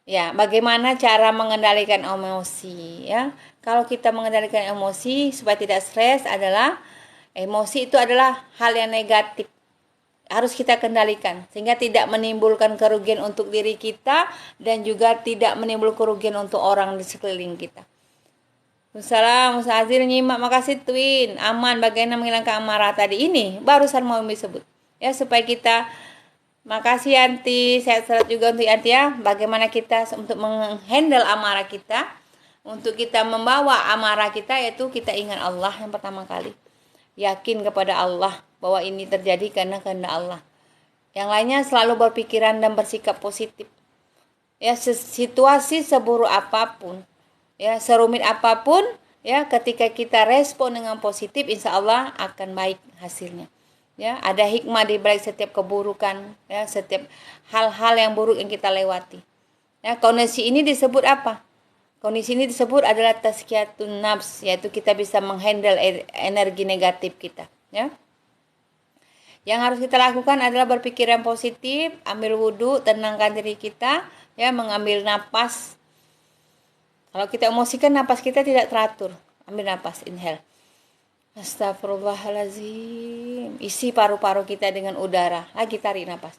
Ya, bagaimana cara mengendalikan emosi, ya? Kalau kita mengendalikan emosi supaya tidak stres adalah, emosi itu adalah hal yang negatif, harus kita kendalikan sehingga tidak menimbulkan kerugian untuk diri kita dan juga tidak menimbulkan kerugian untuk orang di sekeliling kita. Assalamualaikum, Ustaz Azir nyimak, makasih Twin. Aman, bagaimana menghilangkan amarah tadi ini barusan mau disebut, ya, supaya kita. Makasih Yanti, sehat-sehat juga untuk Yanti, ya. Bagaimana kita untuk menghandle amarah kita, untuk kita membawa amarah kita, yaitu kita ingat Allah yang pertama kali. Yakin kepada Allah bahwa ini terjadi karena kehendak Allah. Yang lainnya selalu berpikiran dan bersikap positif. Ya, situasi seburuk apapun, ya, serumit apapun, ya, ketika kita respon dengan positif, insya Allah akan baik hasilnya. Ya, ada hikmah di balik setiap keburukan, ya, setiap hal-hal yang buruk yang kita lewati. Ya, kondisi ini disebut apa? Kondisi ini disebut adalah tazkiyatun nafs, yaitu kita bisa menghandle energi negatif kita, ya. Yang harus kita lakukan adalah berpikiran positif, ambil wudhu, tenangkan diri kita, ya, mengambil napas. Kalau kita emosikan, napas kita tidak teratur. Ambil napas, inhale. Astagfirullahaladzim. Isi paru-paru kita dengan udara. Lagi tarik napas.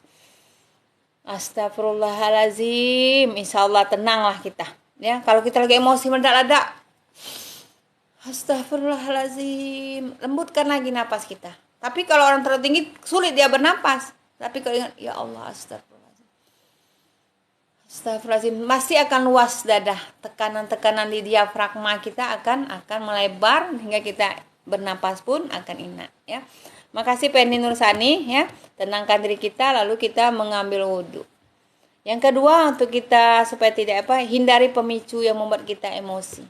Astagfirullahaladzim. Insya Allah tenanglah kita. Ya, kalau kita lagi emosi meledak-ledak, astagfirullahaladzim, lembutkan lagi napas kita. Tapi kalau orang terlalu tinggi, sulit dia bernapas. Tapi kalau ingat, ya Allah, astagfirullahaladzim, pasti akan luas dada. Tekanan-tekanan di diafragma kita akan melebar hingga kita bernapas pun akan enak, ya. Makasih Penny Nursani, ya. Tenangkan diri kita, lalu kita mengambil wudhu. Yang kedua, untuk kita supaya tidak hindari pemicu yang membuat kita emosi.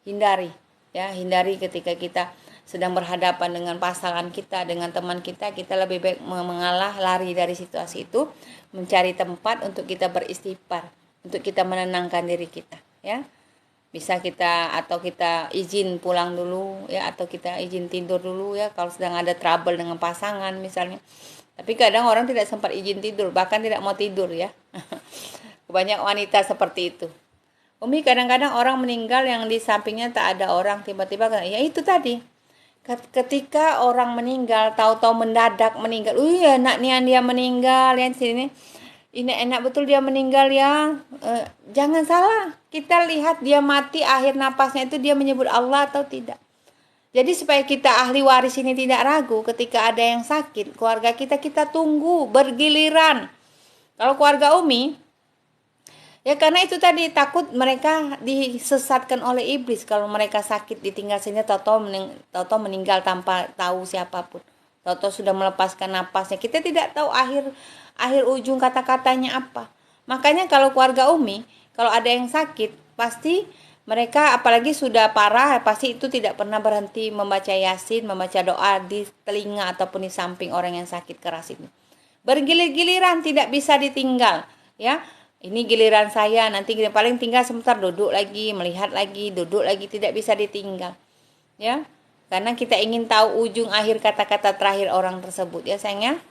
Hindari, ya, hindari ketika kita sedang berhadapan dengan pasangan kita, dengan teman kita lebih baik mengalah, lari dari situasi itu, mencari tempat untuk kita beristighfar, untuk kita menenangkan diri kita, ya. Bisa kita izin pulang dulu, ya, atau kita izin tidur dulu, ya, kalau sedang ada trouble dengan pasangan misalnya. Tapi kadang orang tidak sempat izin tidur, bahkan tidak mau tidur, ya. Banyak wanita seperti itu. Umi, kadang-kadang orang meninggal yang di sampingnya tak ada orang, tiba-tiba, ya itu tadi. Ketika orang meninggal, tahu-tahu mendadak meninggal. Enak nih dia meninggal, ya, sini. Ini enak betul dia meninggal, ya. Jangan salah, kita lihat dia mati, akhir napasnya itu dia menyebut Allah atau tidak. Jadi supaya kita ahli waris ini tidak ragu ketika ada yang sakit, keluarga kita tunggu bergiliran. Kalau keluarga Umi, ya karena itu tadi takut mereka disesatkan oleh iblis. Kalau mereka sakit ditinggal sini, tahu-tahu meninggal tanpa tahu siapapun. Tahu-tahu sudah melepaskan napasnya. Kita tidak tahu akhir ujung kata-katanya apa. Makanya kalau keluarga Umi, kalau ada yang sakit, pasti mereka apalagi sudah parah, pasti itu tidak pernah berhenti membaca Yasin, membaca doa di telinga ataupun di samping orang yang sakit keras ini. Bergilir-giliran, tidak bisa ditinggal, ya. Ini giliran saya, nanti paling tinggal sebentar, duduk lagi, melihat lagi, duduk lagi, tidak bisa ditinggal, ya. Karena kita ingin tahu ujung akhir kata-kata terakhir orang tersebut, ya sayangnya.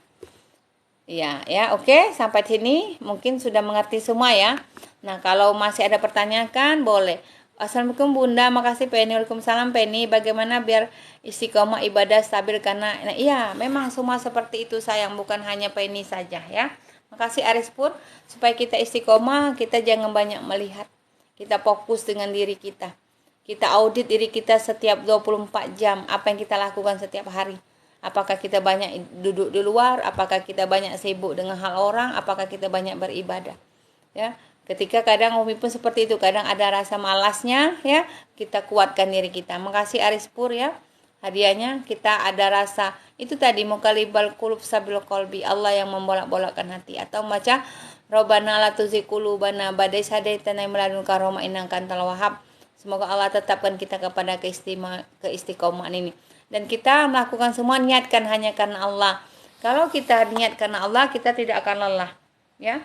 Ya, oke, sampai sini mungkin sudah mengerti semua, ya. Nah, kalau masih ada pertanyaan boleh. Assalamualaikum Bunda, makasih Penny. Waalaikumsalam Penny. Bagaimana biar istiqomah ibadah stabil karena iya, memang semua seperti itu sayang, bukan hanya Penny saja, ya. Makasih Aris Pur, supaya kita istiqomah, kita jangan banyak melihat. Kita fokus dengan diri kita. Kita audit diri kita setiap 24 jam, apa yang kita lakukan setiap hari. Apakah kita banyak duduk di luar, apakah kita banyak sibuk dengan hal orang, apakah kita banyak beribadah. Ya, Ketika kadang Umi pun seperti itu, kadang ada rasa malasnya ya, kita kuatkan diri kita. Makasih Aris Pur ya. Hadiahnya kita ada rasa itu tadi mukalibal qulub sabil qalbi, Allah yang membolak-bolakkan hati, atau baca Robbana la tuzigh qulubana ba'da idh hadaitana wa hab lana min ladunka rahmah innaka antal wahhab. Semoga Allah tetapkan kita kepada keistiqomahan ini. Dan kita melakukan semua niatkan hanya karena Allah. Kalau kita niat karena Allah, kita tidak akan lelah ya.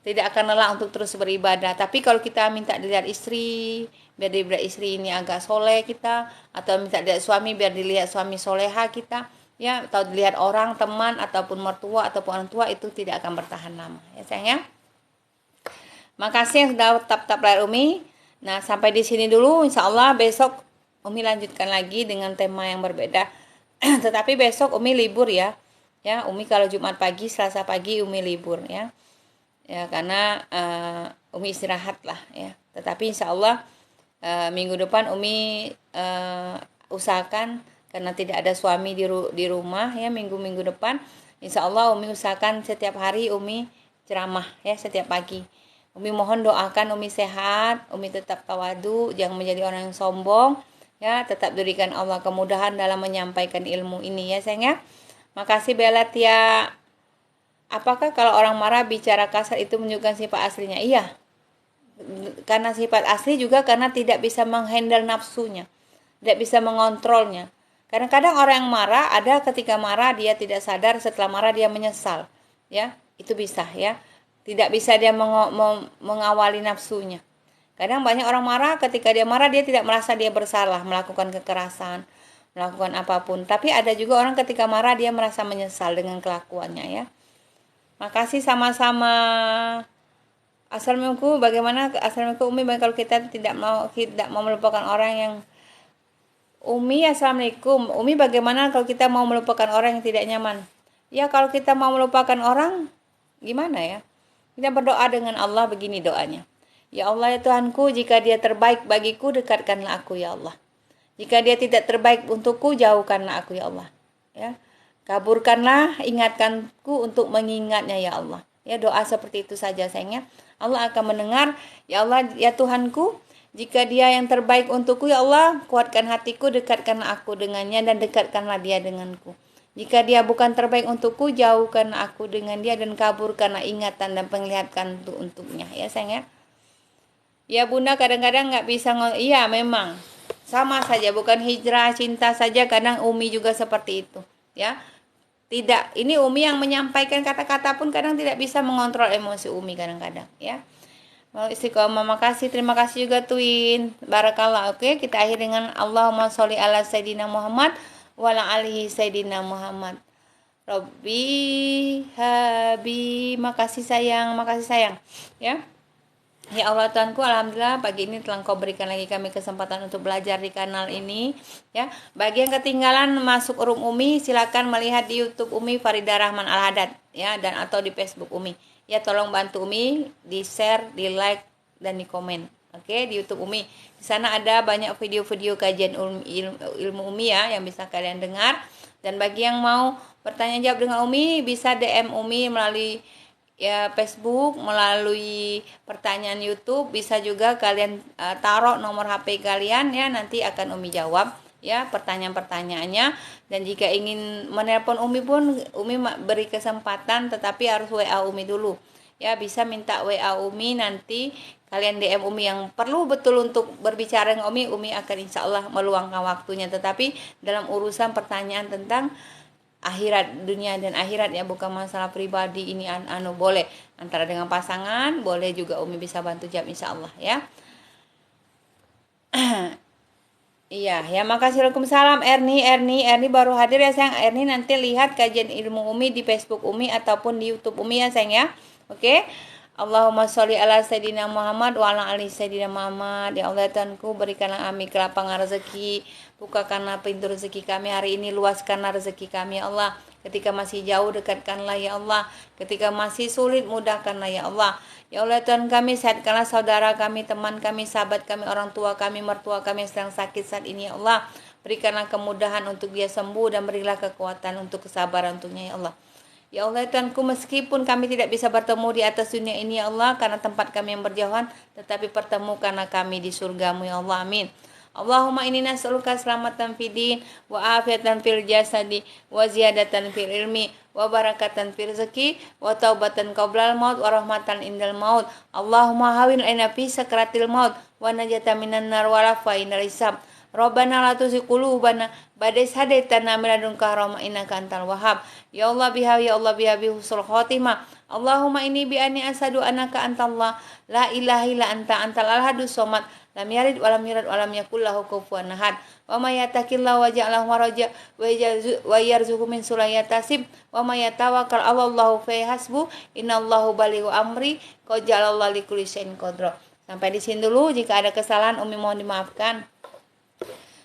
Tidak akan lelah untuk terus beribadah. Tapi kalau kita minta dilihat istri, biar dilihat istri ini agak soleh kita, atau minta dilihat suami biar dilihat suami soleha kita, ya, atau dilihat orang, teman, ataupun mertua, ataupun orang tua, itu tidak akan bertahan lama. Ya sayang ya. Makasih yang sudah tap-tap layar Umi. Nah, sampai di sini dulu. Insya Allah besok Umi lanjutkan lagi dengan tema yang berbeda. Tetapi besok Umi libur ya. Ya, Umi kalau Jumat pagi, Selasa pagi Umi libur ya. Ya, karena Umi istirahat lah ya. Tetapi insya Allah minggu depan Umi usahakan, karena tidak ada suami di rumah ya, minggu depan insya Allah Umi usahakan setiap hari Umi ceramah ya, setiap pagi. Umi mohon doakan Umi sehat, Umi tetap tawadu, jangan menjadi orang yang sombong ya, tetap berikan Allah kemudahan dalam menyampaikan ilmu ini ya sayang ya. Makasih Bella Tia. Apakah kalau orang marah bicara kasar itu menunjukkan sifat aslinya? Iya. Karena sifat asli juga karena tidak bisa menghandle nafsunya. Tidak bisa mengontrolnya. Kadang-kadang orang yang marah, ada ketika marah dia tidak sadar, setelah marah dia menyesal. Ya, itu bisa ya. Tidak bisa dia mengawali nafsunya. Kadang banyak orang marah, ketika dia marah dia tidak merasa dia bersalah melakukan kekerasan, melakukan apapun. Tapi ada juga orang ketika marah dia merasa menyesal dengan kelakuannya ya. Makasih sama-sama. Assalamualaikum. Bagaimana Assalamualaikum Umi, kalau kita tidak mau melupakan orang yang Umi, Assalamualaikum. Umi, bagaimana kalau kita mau melupakan orang yang tidak nyaman? Ya, kalau kita mau melupakan orang, gimana ya? Kita berdoa dengan Allah, begini doanya. Ya Allah ya Tuhanku, jika dia terbaik bagiku, dekatkanlah aku ya Allah. Jika dia tidak terbaik untukku, jauhkanlah aku ya Allah. Ya. Kaburkanlah ingatkanku untuk mengingatnya ya Allah. Ya, doa seperti itu saja sayangnya. Allah akan mendengar. Ya Allah ya Tuhanku, jika dia yang terbaik untukku ya Allah, kuatkan hatiku, dekatkanlah aku dengannya, dan dekatkanlah dia denganku. Jika dia bukan terbaik untukku, jauhkanlah aku dengan dia, dan kaburkanlah ingatan dan penglihatan untuknya ya sayang ya. Ya Bunda, kadang-kadang nggak bisa iya memang sama saja, bukan hijrah cinta saja, kadang Umi juga seperti itu ya. Tidak, ini Umi yang menyampaikan kata-kata pun kadang tidak bisa mengontrol emosi Umi kadang-kadang ya. Mau istiqomah, makasih, terima kasih juga Twin. Barakallah. Oke, kita akhir dengan Allahumma sholli ala Sayyidina Muhammad wa ala alihi Sayyidina Muhammad. Robbi habi, makasih sayang ya. Ya Allah Tuhanku, alhamdulillah pagi ini telah Engkau berikan lagi kami kesempatan untuk belajar di kanal ini ya. Bagi yang ketinggalan masuk room Umi, silakan melihat di YouTube Umi Faridah Rahman Al-Haddad ya, dan atau di Facebook Umi. Ya, tolong bantu Umi di share, di like, dan di komen. Oke, di YouTube Umi. Di sana ada banyak video-video kajian ilmu Umi ya yang bisa kalian dengar. Dan bagi yang mau bertanya jawab dengan Umi, bisa DM Umi melalui ya Facebook, melalui pertanyaan YouTube, bisa juga kalian taruh nomor HP kalian ya, nanti akan Umi jawab ya pertanyaan-pertanyaannya. Dan jika ingin menelpon Umi pun Umi beri kesempatan, tetapi harus WA Umi dulu ya. Bisa minta WA Umi, nanti kalian DM Umi yang perlu betul untuk berbicara dengan Umi akan insya Allah meluangkan waktunya. Tetapi dalam urusan pertanyaan tentang akhirat, dunia dan akhirat ya, bukan masalah pribadi ini boleh antara dengan pasangan, boleh juga Umi bisa bantu jawab insya Allah ya. Iya ya, makasih. Waalaikumsalam Erni baru hadir ya sayang. Erni nanti lihat kajian ilmu Umi di Facebook Umi ataupun di YouTube Umi ya sayang ya. Oke. Allahumma sholli ala Sayyidina Muhammad wa ala ali Sayyidina Muhammad. Ya Allah Tuhanku, berikanlah kami kelapangan rezeki, bukakanlah pintu rezeki kami hari ini, luaskanlah rezeki kami ya Allah. Ketika masih jauh, dekatkanlah ya Allah. Ketika masih sulit, mudahkanlah ya Allah. Ya Allah Tuhan kami, sehatkanlah saudara kami, teman kami, sahabat kami, orang tua kami, mertua kami yang sedang sakit saat ini ya Allah. Berikanlah kemudahan untuk dia sembuh, dan berilah kekuatan untuk kesabaran untuknya ya Allah. Ya Allah Tuhanku, meskipun kami tidak bisa bertemu di atas dunia ini ya Allah, karena tempat kami yang berjauhan, tetapi pertemukanlah kami di surgamu ya Allah, amin. Allahumma inni nas'aluka selamatan fid din wa afiatan fil jasadi wa ziyadatan fil ilmi wa barakatan fil rezeki wa taubatan qablal maut wa rahmatan indal maut. Allahumma hawin alaina fi sakratil maut wa najatan minan nar wa rafa inal hisab. Rabbana la tuzigh qulubana ba'da idh hadaitana min ladunka rahmah innaka antal wahhab. Ya Allah biha ya Allah biha bi husnul khotimah. Allahumma inni bi anni asadu annaka antallah la ilaha illa anta antal ahadus somad lam yalid wa lam yulad wa lam yakul lahu kufuwan ahad. Wa may yattaqillahu wa ja'alahu maraja wa yarzuqhu min sulayatasib wa may yatawakkal 'alallahu fa hasbu innallahu balighu amri qad ja'alallahu likulli syai'in qadra. Sampai di sini dulu, jika ada kesalahan Umi mohon dimaafkan.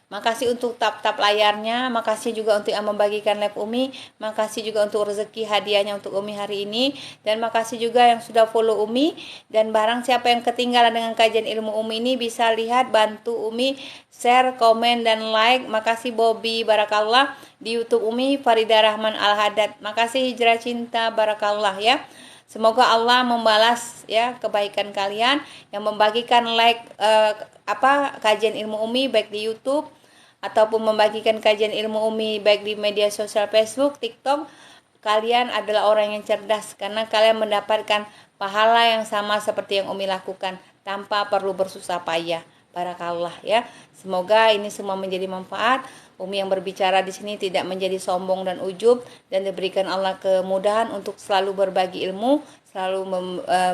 Makasih untuk tap-tap layarnya, makasih juga untuk yang membagikan live Umi, makasih juga untuk rezeki hadiahnya untuk Umi hari ini, dan makasih juga yang sudah follow Umi. Dan barang siapa yang ketinggalan dengan kajian ilmu Umi ini bisa lihat, bantu Umi share, komen, dan like. Makasih Bobby Barakallah di YouTube Umi Farida Rahman Al-Haddad. Makasih Hijrah Cinta Barakallah ya. Semoga Allah membalas ya kebaikan kalian yang membagikan like kajian ilmu Umi baik di YouTube ataupun membagikan kajian ilmu Umi baik di media sosial Facebook, TikTok. Kalian adalah orang yang cerdas karena kalian mendapatkan pahala yang sama seperti yang Umi lakukan tanpa perlu bersusah payah. Barakallah ya. Semoga ini semua menjadi manfaat. Umi yang berbicara di sini tidak menjadi sombong dan ujub, dan diberikan Allah kemudahan untuk selalu berbagi ilmu,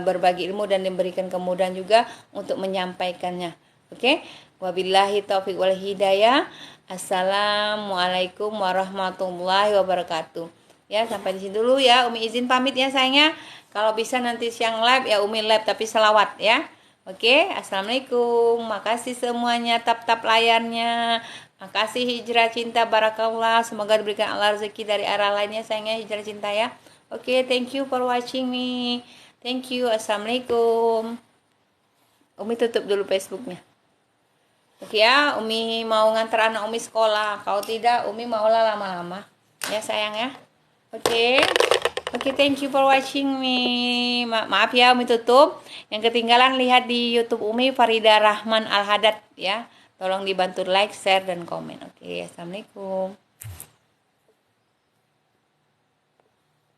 berbagi ilmu dan diberikan kemudahan juga untuk menyampaikannya. Oke? Wabillahi taufiq wal hidayah. Assalamualaikum warahmatullahi wabarakatuh. Ya, sampai di sini dulu ya. Umi izin pamit ya sayangnya. Kalau bisa nanti siang live ya Umi live tapi selawat ya. Oke, assalamualaikum. Makasih semuanya tap-tap layarnya. Makasih Hijrah Cinta Barakallah. Semoga diberikan Allah rezeki dari arah lainnya sayangnya Hijrah Cinta ya. Oke, thank you for watching me. Thank you. Assalamualaikum. Umi tutup dulu Facebooknya. Oke ya, Umi mau ngantar anak Umi sekolah. Kalau tidak, Umi maulah lama-lama. Ya sayang ya. Oke. Oke, thank you for watching me. Maaf ya Umi tutup. Yang ketinggalan lihat di YouTube Umi Farida Rahman Al-Haddad ya. Tolong dibantu like, share, dan komen. Oke, assalamualaikum.